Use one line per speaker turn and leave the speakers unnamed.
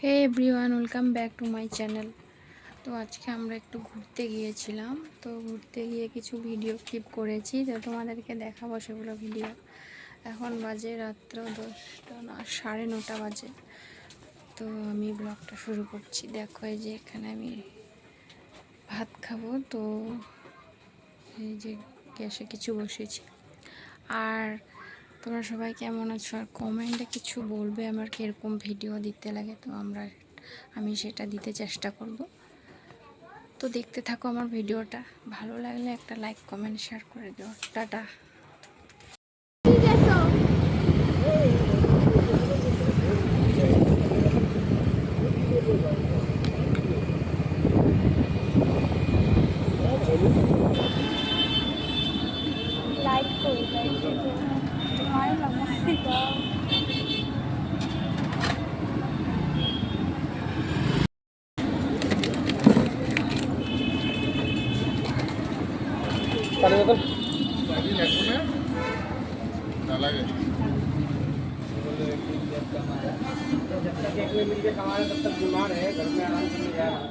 Hey everyone, welcome back to my channel. তো আজকে আমরা একটু ঘুরতে গিয়েছিলাম। তো ঘুরতে গিয়ে কিছু ভিডিও ক্লিপ করেছি, তো তোমাদেরকে দেখাবো সেগুলো ভিডিও। এখন বাজে রাত্র 10টা না 9:30 বাজে। তো আমি ব্লগটা শুরু করছি। দেখো এই যে এখানে আমি ভাত খাবো, তো এই যে গ্যাসে কিছু বসেছি। আর তোমরা সবাই কেমন আছো, আর কমেন্টে কিছু বলবে আমার কীরকম ভিডিও দিতে লাগে, তো আমি সেটা দিতে চেষ্টা করব। তো দেখতে থাকো আমার ভিডিওটা, ভালো লাগলে একটা লাইক কমেন্ট শেয়ার করে দিও। টাটা। লাইক করে
जब तक एक में मिलके कमा रहे तब तक बीमार है, घर में आराम से नहीं जा रहा।